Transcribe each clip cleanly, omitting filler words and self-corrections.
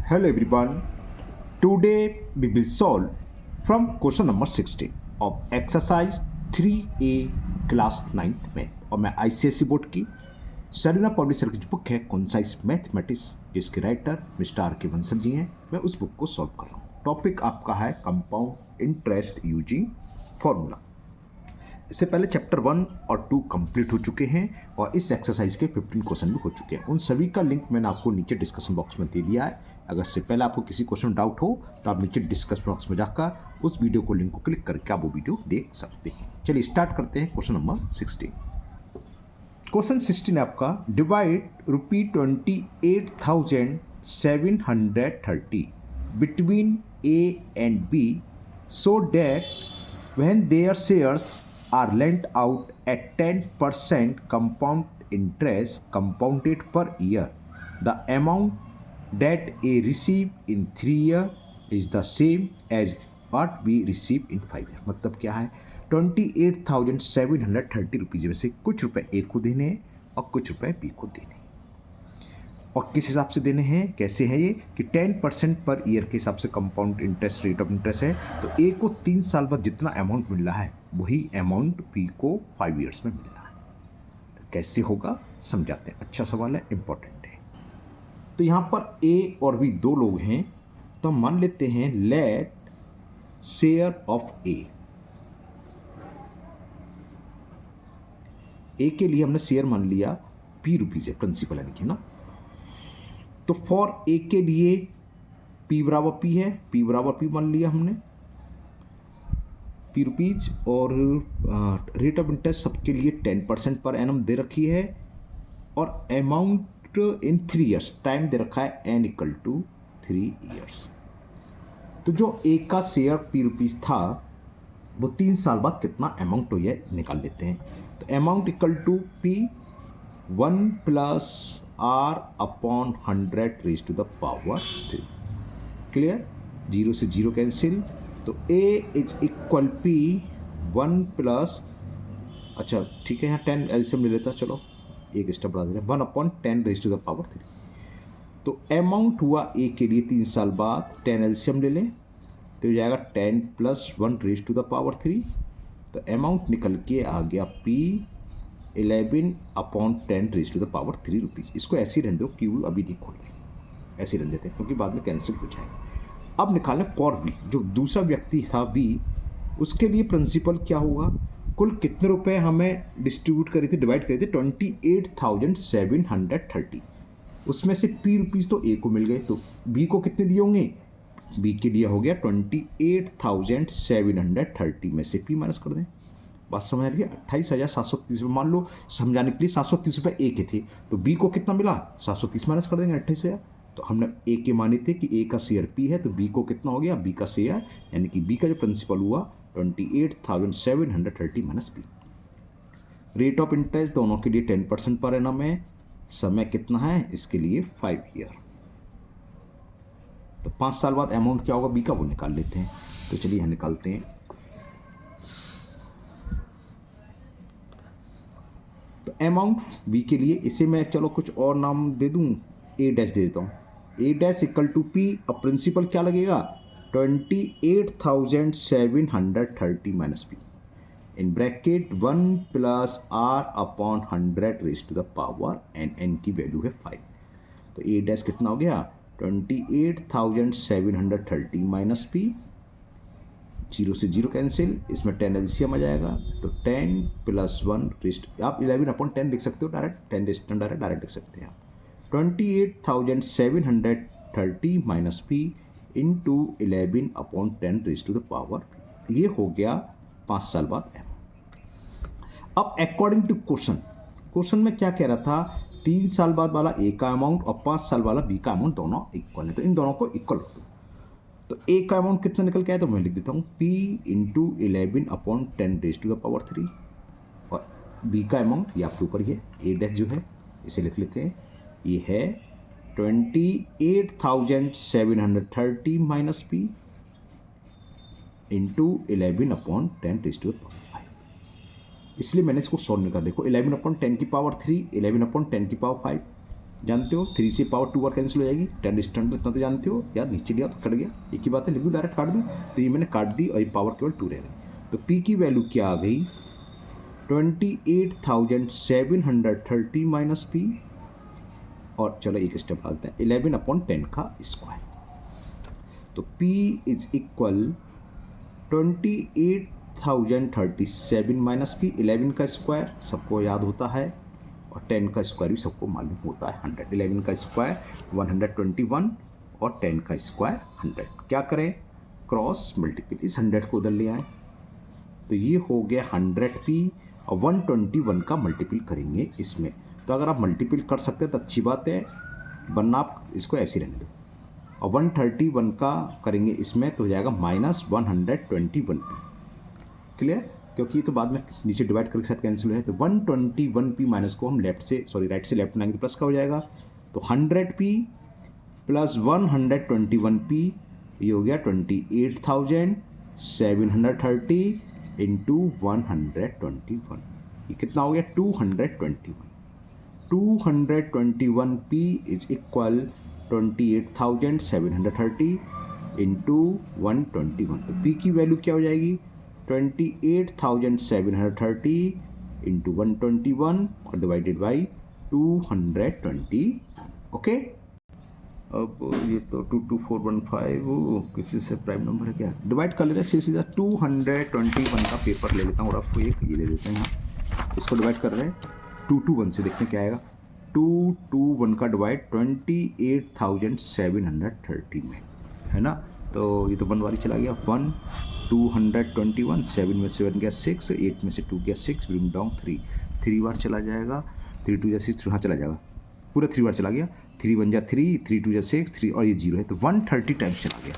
Hello everyone. Today we will solve from question number 16 of exercise 3A class 9th math और मैं ICSE board की Serena publisher की जो book है concise mathematics जिसके writer mister are के बंसल जी हैं, मैं उस बुक को सॉल्व कर रहा हूँ। टॉपिक आपका है कंपाउंड इंटरेस्ट यूजिंग फॉर्मूला। इससे पहले चैप्टर 1 और 2 कंप्लीट हो चुके हैं और इस एक्सरसाइज के 15 क्वेश्चन भी हो चुके हैं। उन सभी का लिंक मैंने आपको नीचे डिस्कशन बॉक्स में दे दिया है। अगर इससे पहले आपको किसी क्वेश्चन में डाउट हो तो आप नीचे डिस्कशन बॉक्स में जाकर उस वीडियो को लिंक को क्लिक करके आप वो वीडियो देख सकते हैं। चलिए स्टार्ट करते हैं क्वेश्चन नंबर 16। क्वेश्चन 16 है आपका, divide ₹28,730 between A and B so that when their shares are lent out at 10% compound interest compounded per year, the amount that A receive in 3 years is the same as what we receive in 5 years। मतलब क्या है, 28,730 rupees में से कुछ रुपए ए को देने हैं और कुछ रुपए बी को देने हैं। और किस हिसाब से देने हैं, कैसे है ये कि 10% पर ईयर के हिसाब से compound interest rate of interest है। तो ए को 3 साल बाद जितना अमाउंट मिल रहा है वही अमाउंट बी को 5 ईयर्स में मिल रहा है। तो कैसे होगा समझाते हैं। अच्छा सवाल है, इंपॉर्टेंट है। तो यहाँ पर ए और बी दो लोग हैं, तो हम मान लेते हैं लेट शेयर ऑफ ए के लिए हमने शेयर मान लिया पी रुपीज़ है, प्रिंसिपल यानी कि ना। तो फॉर ए के लिए पी बराबर पी है, पी बराबर पी मान लिया हमने पी रुपीज, और रेट ऑफ इंटरेस्ट सबके लिए 10% पर एनम दे रखी है और अमाउंट इन 3 ईयर्स टाइम दे रखा है एन इक्वल टू 3 ईयर्स। तो जो ए का शेयर पी रुपीज था वो 3 साल बाद कितना अमाउंट हो जाए निकाल लेते हैं। तो amount equal to P 1 plus R upon 100 raise to the power 3। Clear, 0 से 0 कैंसिल। तो A is equal P 1 plus, अच्छा ठीक है, यहाँ 10 एलसीएम ले लेता, चलो एक स्टेप बढ़ा दे रहे हैं, 1 upon 10 raise to the power 3। तो अमाउंट हुआ A के लिए 3 साल बाद, 10 एलसीएम ले लें तो हो जाएगा 10 plus 1 raise to the power 3। तो अमाउंट निकल के आ गया P 11 upon 10 raise to the power 3 rupees. इसको ऐसे ही रहने दो, क्यों अभी नहीं खोल रहे, ऐसे ही रहने देते हैं क्योंकि बाद में कैंसिल हो जाएगा। अब निकालें फॉर वी, जो दूसरा व्यक्ति था वी, उसके लिए प्रिंसिपल क्या होगा, कुल कितने रुपए हमें डिस्ट्रीब्यूट करे थे, डिवाइड करे थे 28,730। उसमें से पी रुपीज़ तो ए को मिल गए, तो बी को कितने दिए होंगे, बी के लिए हो गया 28,730 में से पी माइनस कर दें। बात समझ रही है, 28,730 रुपये मान लो समझाने के लिए 730 रुपये ए के थे, तो बी को कितना मिला 730 माइनस कर देंगे 28,000। तो हमने ए के माने थे कि ए का शेयर पी है, तो बी को कितना हो गया, बी का शेयर यानी कि बी का जो प्रिंसिपल हुआ 28,730 minus B. Rate of interest दोनों के लिए 10% पर एनम है, समय कितना है इसके लिए 5 ईयर। तो 5 साल बाद अमाउंट क्या होगा बी का, वो निकाल लेते हैं। तो चलिए यहाँ निकालते हैं। तो अमाउंट बी के लिए इसे मैं चलो कुछ और नाम दे दूं, ए डैश दे देता हूँ, A dash equal to P. अब प्रिंसिपल क्या लगेगा 28,730 minus P in bracket 1 plus R upon 100 raise to the power N की वैल्यू है 5। तो ए डैश कितना हो गया 28,730 माइनस पी, 0 से 0 कैंसिल, इसमें 10 एलसीएम आ जाएगा। तो 10 प्लस 1 रेस्ट, आप 11 अपॉन 10 लिख सकते हो डायरेक्ट, 10 रेस्ट डायरेक्ट लिख सकते हैं आप। 28,730 minus P into 11 upon 10 raise to the power, ये हो गया 5 साल बाद एम। अब अकॉर्डिंग टू क्वेश्चन में क्या कह रहा था, 3 साल बाद वाला ए का अमाउंट और 5 साल वाला बी का अमाउंट दोनों इक्वल है, तो इन दोनों को इक्वल रख दो। तो ए का अमाउंट कितना निकल के आया, तो मैं लिख देता हूँ P into 11 upon 10 raise to the power 3, और बी का अमाउंट ये आपके ऊपर ही है, ए डैश जो है इसे लिख लेते हैं, ये है 28,730 minus P into 11 upon 10 raise to the power 5। इसलिए मैंने इसको सॉल्व निकाला, देखो 11 अपॉन 10 की पावर 3, 11 अपॉन 10 की पावर 5, जानते हो 3 से पावर 2 और कैंसिल हो जाएगी, 10 डिस्टेंट इतना तो जानते हो यार, नीचे लिया तो कट गया, एक ही बात है, लिख दूँ डायरेक्ट काट दूँ, तो ये मैंने काट दी और ये पावर केवल 2 रह गई। तो पी की वैल्यू क्या आ गई 28,730 माइनस पी, और चलो एक स्टेप डालते हैं 11/10 का स्क्वायर। तो P is equal 28,037 minus P, 11 का स्क्वायर सबको याद होता है और 10 का स्क्वायर भी सबको मालूम होता है 100। 11 का स्क्वायर 121 और 10 का स्क्वायर 100। क्या करें, क्रॉस मल्टीपल, इस 100 को उधर ले आए तो ये हो गया 100p और 121 का मल्टीपल करेंगे इसमें। तो अगर आप मल्टीपल कर सकते हैं तो अच्छी बात है, वरना आप इसको ऐसे रहने दो। और 131 का करेंगे इसमें तो हो जाएगा -121p। क्लियर, क्योंकि तो बाद में नीचे डिवाइड करके साथ कैंसिल है। तो 121p माइनस को हम राइट से लेफ्ट बनाएंगे तो प्लस का हो जाएगा। तो 100p प्लस 121p ये हो गया 28,730 इंटू 121। ये कितना हो गया 221। 221p is equal 28,730 into 121। तो p की वैल्यू क्या हो जाएगी 28,730 इंटू 121 और डिवाइडेड बाई 220। ओके, अब ये तो 22415 किसी से प्राइम नंबर है क्या, डिवाइड कर लेते हैं सीधा। 221 का पेपर ले लेता हूँ और आपको एक ये ले लेते हैं यहाँ, इसको डिवाइड कर रहे हैं 221 से, देखते हैं क्या आएगा। 221 का डिवाइड 28,730 में है ना, तो ये तो 1 वाली चला गया 1, 221, 7 में से 1 गया 6, 8 में से 2 गया 6, ब्रिंग डाउन 3 बार चला जाएगा, 3 2 6, हाँ चला जाएगा, पूरा 3 बार चला गया, 3 1 3, 3 2 6, 3 और ये 0 है, तो 130 टाइम्स चला गया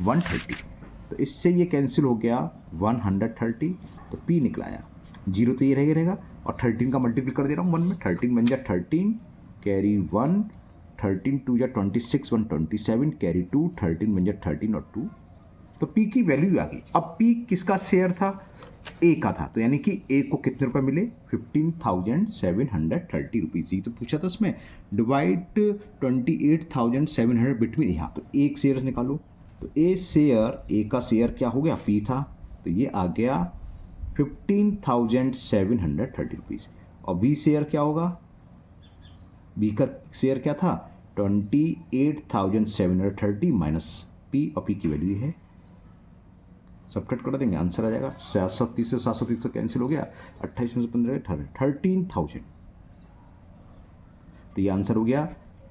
130। तो इससे ये कैंसिल हो गया 130, तो P निकलाया, 0 तो ये रहेगा और 13 का मल्टीपल कर दे रहा हूँ 1 में, 13 1 13 कैरी 1, 13 2 26 1 27 कैरी 2, 13 1 13 और 2। तो P की वैल्यू आ गई। अब P किसका शेयर था, A का था, तो यानी कि A को कितने रुपए मिले 15,730 रुपीज़। ये तो पूछा था उसमें, डिवाइड 28,700 बिटवीन, यहाँ तो एक शेयर निकालो, तो A का शेयर क्या हो गया P था, तो ये आ गया 15,730 रुपीज़। और B शेयर क्या होगा, B का शेयर क्या था 28,730 माइनस P, और P की वैल्यू है, सब्ट्रैक्ट कर देंगे आंसर आ जाएगा 730 से 730 कैंसिल हो गया, 28 में से 15 13,000। तो ये आंसर हो गया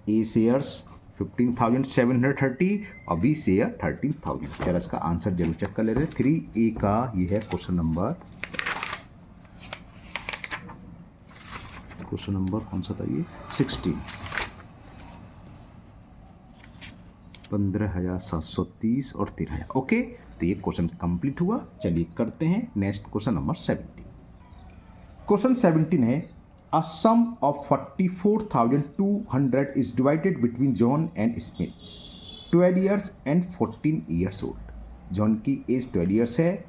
A शेयर्स 15,730 और B शेयर 13,000। चलो इसका आंसर जरूर चेक कर ले रहे। 3A का ये है क्वेश्चन नंबर कौन सा था ये 16, 15,730 और 13,000। ओके, तो ये क्वेश्चन कंप्लीट हुआ। चलिए करते हैं नेक्स्ट क्वेश्चन नंबर 17। क्वेश्चन 17 है, a sum of 44,200 is divided between John and Smith 12 years and 14 years old. John की एज 12 ईयर्स है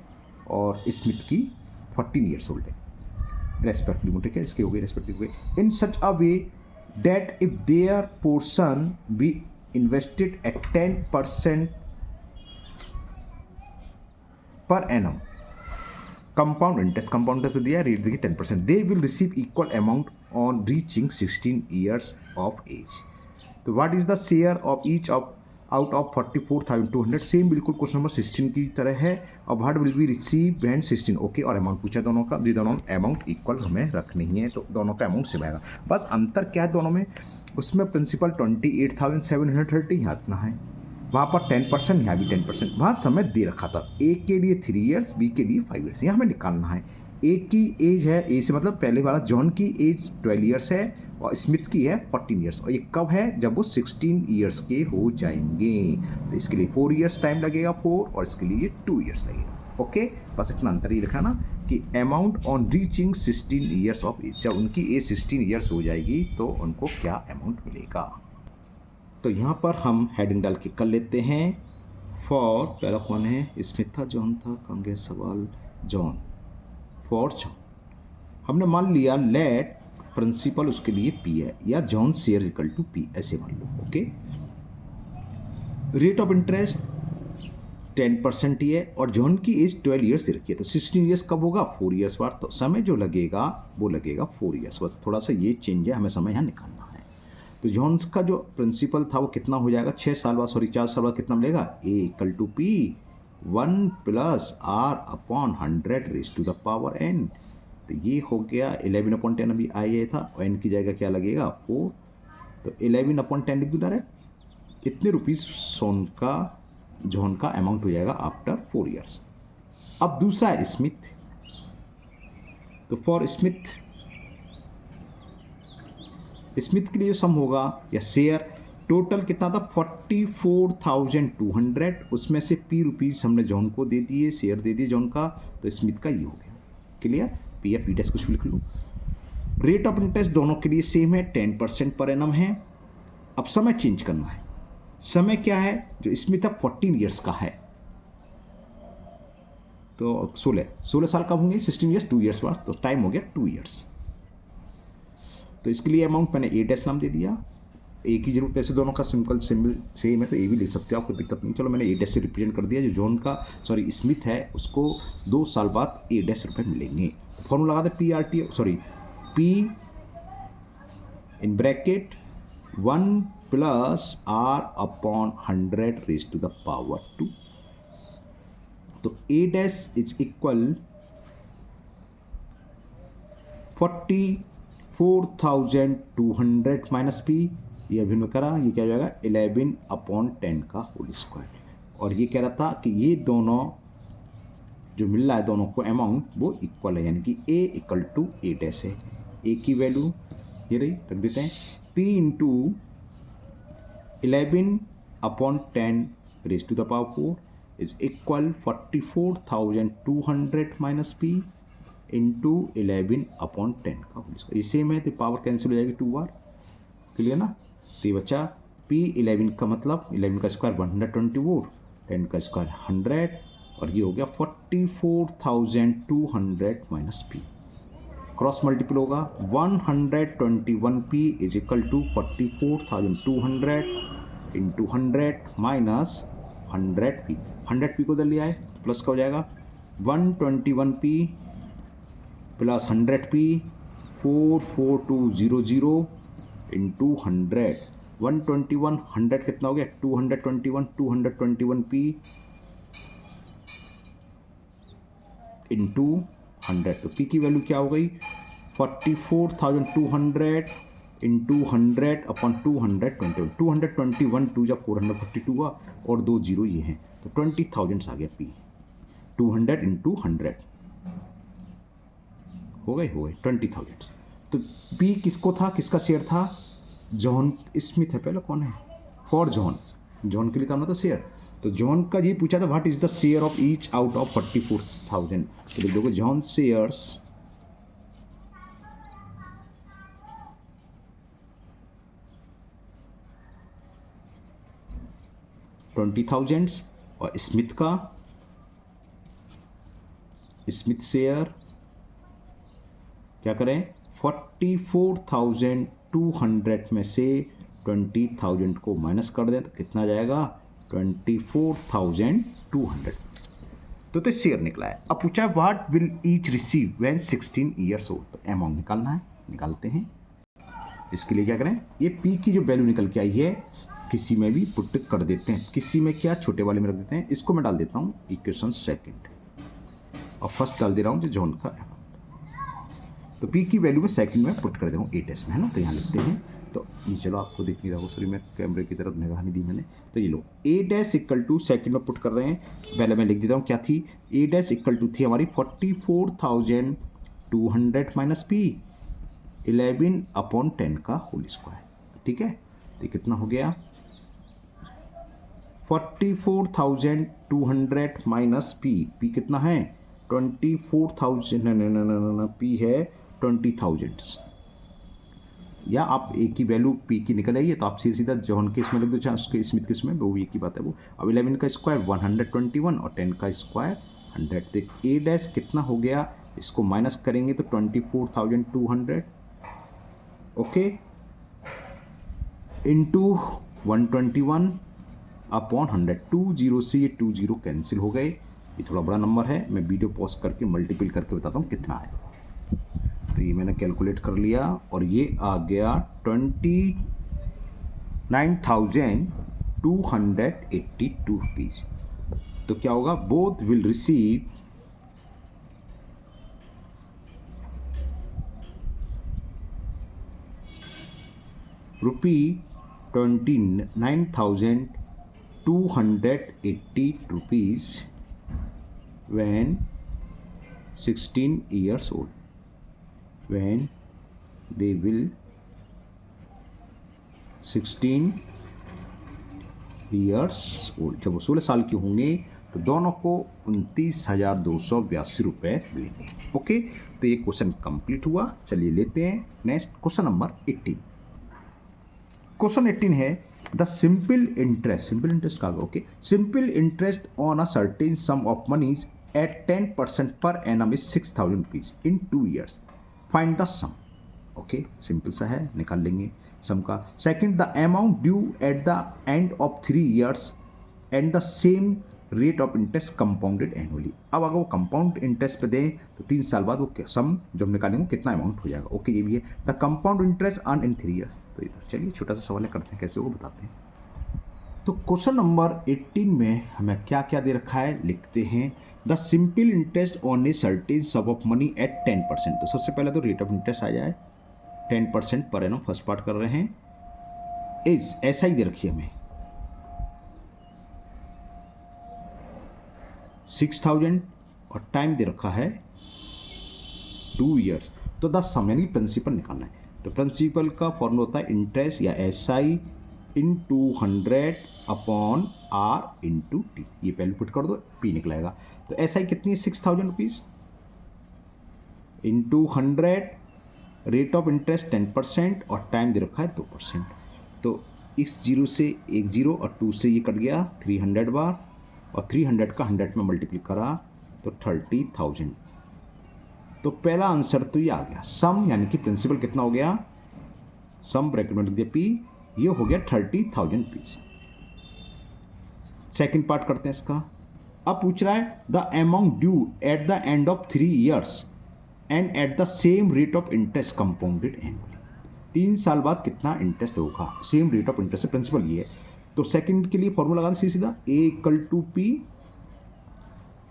और स्मिथ की 14 ईयर्स ओल्ड है रेस्पेक्टिव, ठीक है, इसके हो गए respective way, in such a way that if their portion be invested at 10% per annum, compound interest दिया है, रेट देखिए 10%, they will receive equal amount on reaching 16 years of age. तो what is the share of each of out of 44,200, same बिल्कुल question number 16 की तरह है। और what will be receive when 16, okay, और अमाउंट पूछा दोनों का, दोनों अमाउंट इक्वल हमें रखनी है, तो दोनों का अमाउंट सेम आएगा। बस अंतर क्या है दोनों में, उसमें प्रिंसिपल 28,730 यहाँ इतना है, वहाँ पर 10%, यहाँ भी 10%, वहाँ समय दे रखा था, ए के लिए 3 ईयर्स, बी के लिए 5 ईयर्स, यहाँ हमें निकालना है। ए की एज है, ए से मतलब पहले वाला जॉन की एज 12 ईयर्स है और स्मिथ की है 14 ईयर्स, और ये कब है, जब वो 16 ईयर्स के हो जाएंगे। तो इसके लिए 4 ईयर्स टाइम लगेगा 4, और इसके लिए 2 ईयर्स लगेगा। ओके, बस इतना अंतर ही लिखा ना कि amount on reaching 16 years of age, जब उनकी एज 16 ईयर्स हो जाएगी तो उनको क्या अमाउंट मिलेगा। तो यहाँ पर हम हेडिंग डाल के कर लेते हैं। फॉर, पहला कौन है, स्मिथ था, जॉन था, कहाँ गया सवाल, जॉन, फॉर जॉन। हमने मान लिया लेट प्रिंसिपल उसके लिए पी है, या John share equal to P, ऐसे मान लो। ओके, रेट ऑफ इंटरेस्ट 10% ही है और जॉन की एज 12 ईयर्स दे रखी है, तो 16 ईयर्स कब होगा? 4 ईयर्स बाद। तो समय जो लगेगा वो लगेगा 4 ईयर्स, बस थोड़ा सा ये चेंज है, हमें समय यहाँ निकालना है। तो जॉन का जो प्रिंसिपल था वो कितना हो जाएगा? 6 साल बाद, सॉरी 4 साल बाद कितना मिलेगा? A equal to P 1 plus R upon 100 raise to the power N. तो ये हो गया 11/10, अभी आई था, और एन की जगह क्या लगेगा? 4। तो 11/10 लिख दूँ डायरेक्ट। इतने रुपीज़ सोन का जॉन का अमाउंट हो जाएगा आफ्टर 4 ईयर्स। अब दूसरा है स्मिथ। तो फॉर स्मिथ के लिए जो सम होगा या शेयर टोटल कितना था? 44,200, उसमें से पी रुपीज़ हमने जॉन को दे दिए, शेयर दे दिए जॉन का, तो स्मिथ का ये हो गया। क्लियर? पी या पी डैश कुछ भी लिख लो। रेट ऑफ इंटरेस्ट दोनों के लिए सेम है, 10% पर एनम है। अब समय चेंज करना है। समय क्या है? जो स्मिथ अब 14 ईयर्स का है, तो 16 साल कब होंगे? 16 ईयर्स 2 ईयर्स बाद, तो टाइम हो गया 2 ईयर्स। तो इसके लिए अमाउंट मैंने ए डैश नाम दे दिया। ए की जरूरत, वैसे दोनों का सिंपल सिंबल सेम है तो ए भी ले सकते हो, आपको दिक्कत नहीं। चलो मैंने ए डैश से रिप्रेजेंट कर दिया। जो जॉन का स्मिथ है उसको 2 साल बाद ए डैश रुपये मिलेंगे। फॉर्मूला लगा दे P R T, sorry P in bracket 1 plus R upon 100 raise to the power 2। तो A dash is equal 44,200 minus P, ये अभी मैं करा, ये क्या हो जाएगा? 11/10 का होल स्क्वायर। और ये कह रहा था कि ये दोनों जो मिल रहा है दोनों को अमाउंट वो इक्वल है, यानी कि A equal to A dash है। ए की वैल्यू ये रही, रख देते हैं P into 11/10 raise to the power 4 is equal 44,200 minus P into 11/10 का होल स्क्वायर। ये सेम है तो पावर कैंसिल हो जाएगी 2 बार। क्लियर ना? तो ये बच्चा पी 11 का मतलब 11 का स्क्वायर 124, 10 का स्क्वायर 100, और ये हो गया 44,200 माइनस पी। क्रॉस मल्टीपल होगा 121 P is equal to 44,200 into 100 minus 100 P. 100 P को उधर लिया है तो प्लस का हो जाएगा 121 पी प्लस 100 पी 44200 इंटू 100। 121 100 कितना हो गया? 221 पी इंटू 100। तो पी की वैल्यू क्या हो गई? 44,200 इंटू 100 अपॉन 221। 221 2 जब 442 हुआ और 2 जीरो ये हैं, तो 20,000 आ गया पी। 200 इंटू 100 हो गए 20,000। तो पी किसको था, किसका शेयर था? जॉन स्मिथ है, पहले कौन है? फॉर जॉन के लिए था ना, तो शेयर। तो जॉन का ये पूछा था what is the share of each out of 44,000। तो देखो जॉन शेयर्स $20,000 और स्मिथ शेयर क्या करें? 44,200 में से 20,000 को माइनस कर दें तो कितना जाएगा? 24,200। तो शेयर निकला है। अब पूछा what will each receive when 16 years old. तो अमाउंट निकालना है, निकालते हैं। इसके लिए क्या करें? ये पी की जो वैल्यू निकल के आई है किसी में भी पुट कर देते हैं। किसी में क्या? छोटे वाले में रख देते हैं। इसको मैं डाल देता हूँ इक्वेशन सेकंड, और फर्स्ट डाल दे रहा हूँ जो जॉन का अमाउंट। तो पी की वैल्यू में सेकंड में पुट कर दे रहा हूँ ए डैश में, है ना। तो यहाँ लिखते हैं, तो ये चलो आपको दिख नहीं रहा हो, सॉरी मैं कैमरे की तरफ निगाह नहीं दी मैंने। तो ये लो ए डैश इक्वल टू सेकंड में पुट कर रहे हैं। पहले मैं लिख देता हूँ क्या थी। ए डैश इक्वल टू थी हमारी 44,200 माइनस पी 11/10 का होल स्क्वायर। ठीक है, तो कितना हो गया? 44,200 माइनस पी। पी कितना है? 24,000। ना पी है 20,000। या आप ए की वैल्यू पी की निकल आई है तो आप सीधा जॉन के इसमें लिख दो, चाहे उसके स्मिथ के इसमें, वो एक ही बात है वो। अब 11 का स्क्वायर 121 और 10 का स्क्वायर 100। तो ए डैश कितना हो गया? इसको माइनस करेंगे तो 24,200 ओके, इंटू 121 अपॉन 100, 20 से ये 20 कैंसिल हो गए। ये थोड़ा बड़ा नंबर है, मैं वीडियो पॉज करके मल्टीपल करके बताता हूँ कितना है। तो ये मैंने कैलकुलेट कर लिया और ये आ गया 29,282 रुपीज़। तो क्या होगा, both will receive ₹29,280 when 16 years old, when they will 16 years old, जब वो 16 साल के होंगे तो दोनों को 29,282 रुपये मिलेंगे। ओके, तो ये क्वेश्चन कंप्लीट हुआ। चलिए लेते हैं नेक्स्ट क्वेश्चन नंबर 18। क्वेश्चन 18 है द सिंपल इंटरेस्ट का, okay, simple interest on a certain sum of monies at 10% per annum is 6,000 rupees in 2 years, find the sum. Okay, simple सा है, निकाल लेंगे सम का। Second, the amount due at the end of 3 years and the same rate of interest compounded annually. अब अगर वो compound interest पे दें तो 3 साल बाद वो सम जो हम निकालेंगे कितना अमाउंट हो जाएगा। ओके, ये भी है the compound interest earn in 3 years। तो इधर चलिए छोटा सा सवाल करते हैं, कैसे वो बताते हैं। तो क्वेश्चन नंबर 18 में हमें क्या क्या दे रखा है, लिखते हैं the simple interest on a certain sum of money at 10%। तो सबसे पहले तो रेट ऑफ इंटरेस्ट आ जाए 10% पर एनम, फर्स्ट पार्ट कर रहे हैं। इज ऐसा ही दे रखी है हमें 6,000 और टाइम दे रखा है 2 years। तो 10 सम यानी प्रिंसिपल निकालना है। तो प्रिंसिपल का फॉर्मूला होता है इंटरेस्ट या SI into 100 upon R into T. ये पहले पुट कर दो, P निकलेगा। तो SI कितनी है, 6,000 rupees into 100, rate of interest 10% और टाइम दे रखा है 2%। तो इस 0 से एक 0 और 2 से ये कट गया 300 बार, और 300 का 100 में मल्टीप्लाई करा तो 30,000। तो पहला आंसर तो ये आ गया। सम यानी कि प्रिंसिपल कितना हो गया, सम ब्रैकेट में लिख दिया P, ये हो गया 30,000 रुपीज। सेकेंड पार्ट करते हैं इसका। अब पूछ रहा है the amount due at the end of 3 years and at the same rate of interest compounded annually. 3 साल बाद कितना इंटरेस्ट होगा, same rate of interest, principal ये है। तो सेकंड के लिए फॉर्मूला लगा दें सीधा, A = P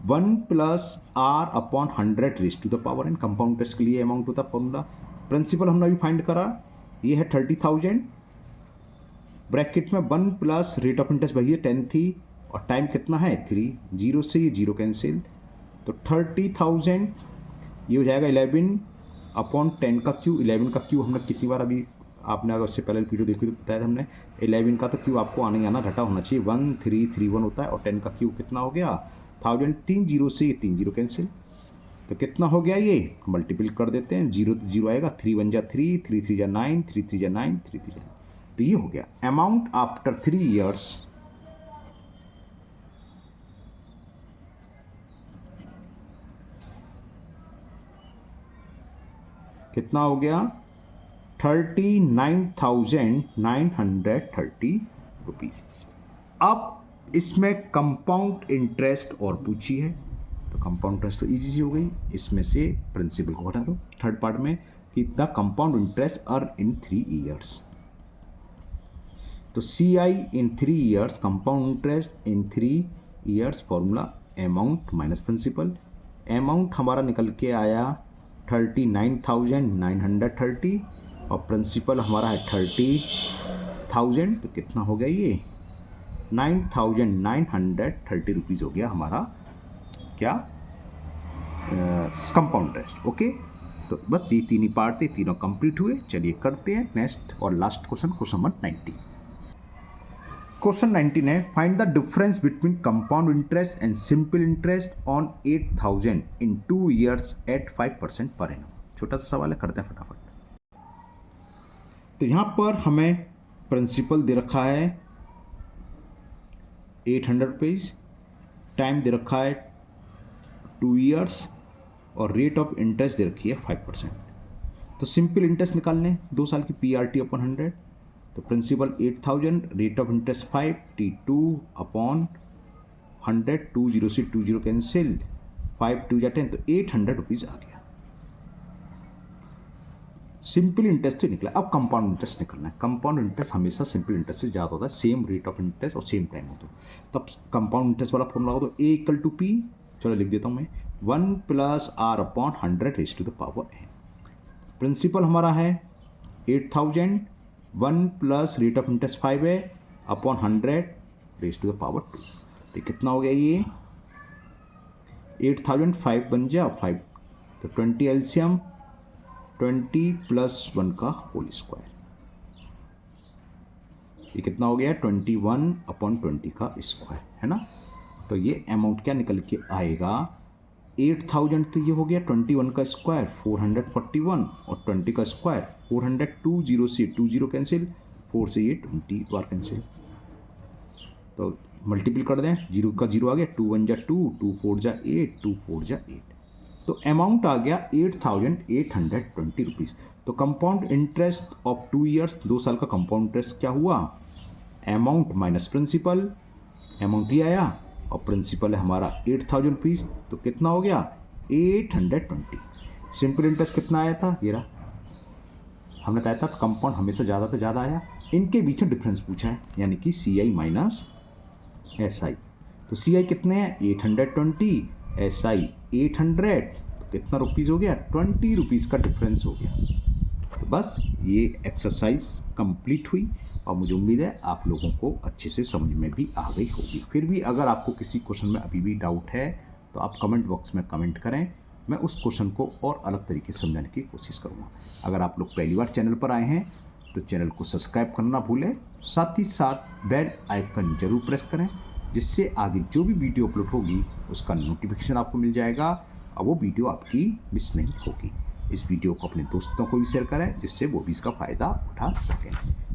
1 + R upon 100 raise to the power n। Compound interest के लिए अमाउंट होता है फॉर्मूला। प्रिंसिपल हमने अभी फाइंड करा, ये है 30,000, ब्रैकेट में 1 प्लस रेट ऑफ इंटरेस्ट भैया 10 थी और टाइम कितना है 3, 0 से ये 0 कैंसिल, तो 30,000 ये हो जाएगा 11 अपॉन 10 का क्यू। 11 का क्यू हमने कितनी बार अभी, आपने अगर उससे पहले वीडियो देखी तो बताया था हमने, 11 का तो क्यू आपको आना ही आना, घटा होना चाहिए, 1331 होता है। और 10 का क्यू कितना हो गया 1000, 3 0 से ये 3 0 कैंसिल, तो कितना हो गया, ये मल्टीपल कर देते हैं, 0 तो 0 आएगा, 3 1 जा 3, 3 3 जा 9, 3 3 जा 9, 3 3 जा। तो ये हो गया अमाउंट आफ्टर 3 years कितना हो गया 39,930 रुपीज़। अब इसमें कंपाउंड इंटरेस्ट और पूछी है, तो कंपाउंड इंटरेस्ट तो ईजी सी हो गई, इसमें से प्रिंसिपल को हटा दो। थर्ड पार्ट में कि the compound interest earn in 3 years, तो CI in 3 years, compound interest in 3 years, formula amount minus principal. Amount हमारा निकल के आया 39,930 और प्रिंसिपल हमारा है 30,000, तो कितना हो गया ये 9,930 रुपीज़ हो गया हमारा क्या कंपाउंड इंटरेस्ट। ओके, तो बस ये 3 ही पार्ट थे, तीनों कंप्लीट हुए। चलिए करते हैं नेक्स्ट और last question, question number 19। Question 19 है find the difference between compound interest and simple interest on 8,000 in 2 years at 5% per annum. छोटा सा सवाल है, करते हैं फटाफट। तो यहाँ पर हमें प्रिंसिपल दे रखा है 800 रुपीज़, टाइम दे रखा है 2 years और रेट ऑफ इंटरेस्ट दे रखी है 5%। तो सिंपल इंटरेस्ट निकालने 2 साल की PRT अपॉन 100, तो principal 8000, rate of interest 5, T2 upon 100, 20 से 20 कैंसिल, 5 2 10, तो 800 रुपीज़ आ गया। सिंपल इंटरेस्ट तो निकला। अब कंपाउंड इंटरेस्ट निकलना है। कंपाउंड इंटरेस्ट हमेशा सिंपल इंटरेस्ट से ज़्यादा होता है, सेम रेट ऑफ इंटरेस्ट और सेम टाइम होता है। तब कंपाउंड इंटरेस्ट वाला फॉर्मूला होगा तो A इक्वल टू P, चलो लिख देता हूँ मैं, 1 plus R upon 100 raise to the power n। Principal हमारा है 8000, 1 प्लस रेट ऑफ इंटरेस्ट 5 है upon 100 raise to the power 2। तो कितना हो गया ये 8000, 5 बन जा 5, तो 20 एलसीएम 20 प्लस 1 का होल स्क्वायर, ये कितना हो गया 21 अपॉन 20 का स्क्वायर, है ना। तो ये अमाउंट क्या निकल के आएगा 8000, तो ये हो गया 21 का स्क्वायर 441 और 20 का स्क्वायर 400, 20 से 20 कैंसिल, 4 से ये 20 बार कैंसिल, तो मल्टीपल कर दें, 0 का 0 आ गया, 2 1 जा 2, 2 4 जा 8, 2 4 जा 8, तो अमाउंट आ गया 8820 रुपीज़। तो कंपाउंड इंटरेस्ट ऑफ 2 ईयर्स, 2 साल का कंपाउंड इंटरेस्ट क्या हुआ, अमाउंट माइनस प्रिंसिपल, अमाउंट ही आया और प्रिंसिपल है हमारा 8000 रुपीज़, तो कितना हो गया 820। सिंपल इंटरेस्ट कितना आया था, ये रहा, हमने कहा था कंपाउंड हमेशा ज़्यादा से ज़्यादा आया, इनके बीच में डिफरेंस पूछा है, यानी कि CI माइनस SI। तो CI कितने हैं 820, SI 800, तो कितना रुपीज़ हो गया 20 रुपीज़ का डिफरेंस हो गया। तो बस ये एक्सरसाइज कंप्लीट हुई और मुझे उम्मीद है आप लोगों को अच्छे से समझ में भी आ गई होगी। फिर भी अगर आपको किसी क्वेश्चन में अभी भी डाउट है तो आप कमेंट बॉक्स में कमेंट करें, मैं उस क्वेश्चन को और अलग तरीके से समझाने की कोशिश करूँगा। अगर आप लोग पहली बार चैनल पर आए हैं तो चैनल को सब्सक्राइब करना भूलें, साथ ही साथ बेल आइकन जरूर प्रेस करें, जिससे आगे जो भी वीडियो अपलोड होगी उसका नोटिफिकेशन आपको मिल जाएगा और वो वीडियो आपकी मिस नहीं होगी। इस वीडियो को अपने दोस्तों को भी शेयर करें, जिससे वो भी इसका फ़ायदा उठा सकें।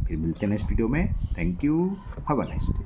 फिर मिलते हैं नेक्स्ट वीडियो में। Thank you, have a nice day.